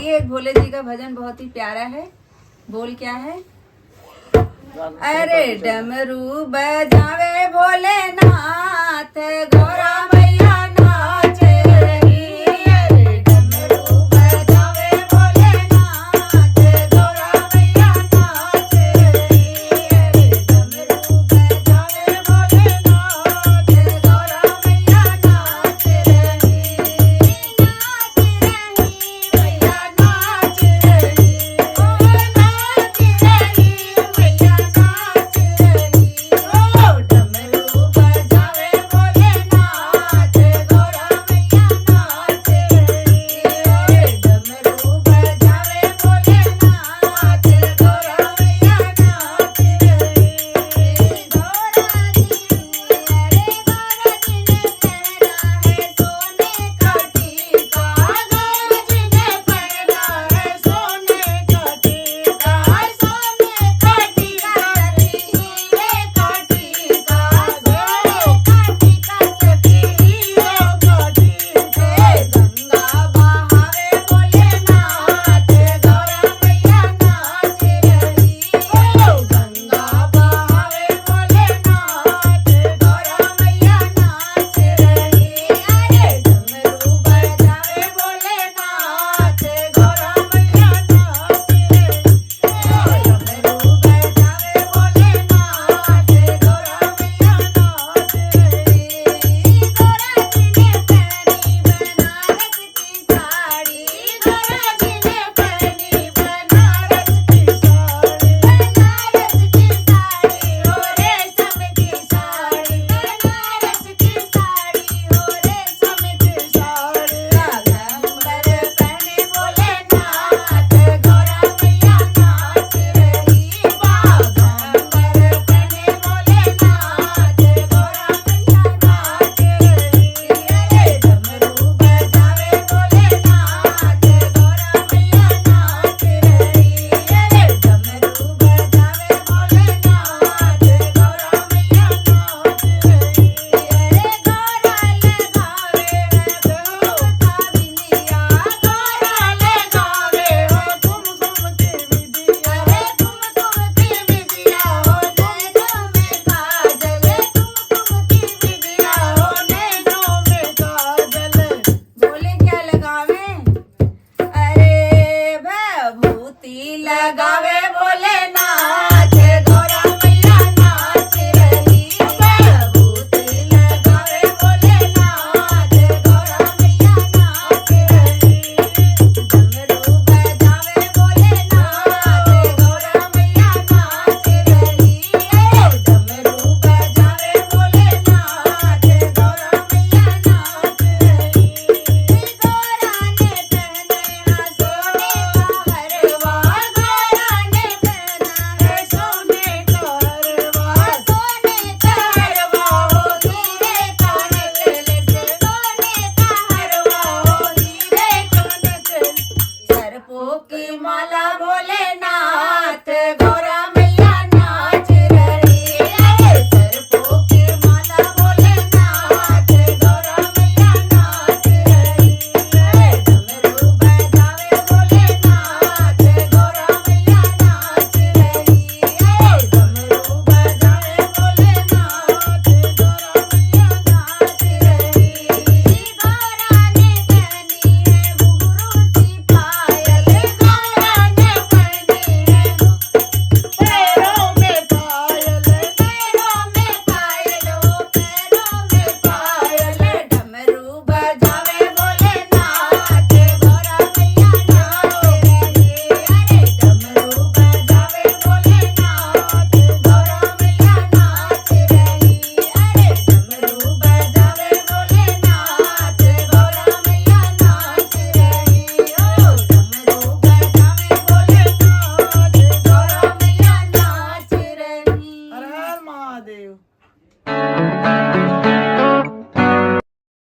आइए, भोले जी का भजन बहुत ही प्यारा है। बोल क्या है? अरे डमरू बजावे भोलेनाथ, गौरा मैया नाच रही। अरे डमरू बजावे भोलेनाथ, गौरा मैया नाच रही। अरे डमरू बजावे भोलेनाथ, गौरा मैया नाच रही। नाच रही मैया नाच रही, ओ नाच रही मैया नाच रही। ओ डमरू बजावे भोलेनाथ, गौरा मैया नाच रही। अरे डमरू बजावे भोलेनाथ, गौरा मैया नाच रही। गौरा जी अरे गौरा जी ने पहना है सोने का टीका, गौरा जी ने पहना है सोने का टीका, सोने का टीका सखी हीरे का टीका, सोने का टीका सखी हीरे का टीका। गंगा बहावे भोलेनाथ, गौरा मैया नाच रही। ओ गंगा बहावे भोलेनाथ, गौरा मैया नाच रही। अरे डमरू बजावे भोलेनाथ, गौरा मैया नाच रही। डमरू बजावे भोलेनाथ, गौरा मैया नाच रही। गौरा जी ने पहनी बनारस की साड़ी, गौरा जी ने पहनी बनारस की साड़ी, बनारस की साड़ी हो रेशम की साड़ी, बनारस की साड़ी हो रेशम की साड़ी। बागंबर पहने भोलेनाथ, गौरा मैया नाच रही। बागंबर पहने भोलेनाथ, गौरा मैया नाच रही। अरे डमरू बजावे भोलेनाथ, गौरा मैया नाच रही। अरे डमरू बजावे भोलेनाथ, गौरा मैया नाच रही। अरे गौरा लगावे है कुमकुम का बिंदिया, गौरा लगावे हो कुमकुम की बिंदिया। अरे कुमकुम की बिंदिया हो नैनों में काजल, कुमकुम की बिंदिया हो नैनों में काजल। बोले क्या लगावे? अरे भभूति लगावे भोलेनाथ, गौरा मैया नाच रही। भभूति लगावे भोलेनाथ, गौरा मैया नाच रही। डमरू बजावे भोलेनाथ, गौरा मैया नाच रही। डमरू बजावे भोलेनाथ, गौरा मैया नाच रही। गौरा ने पहने हैं सोने का हरवा, गौरा ने पहना है सोने का हरवा, सोने का हरवा हो हीरे का नेकलेस, सोने का हरवा हो हीरे का नेकलेस। सर्पों की माला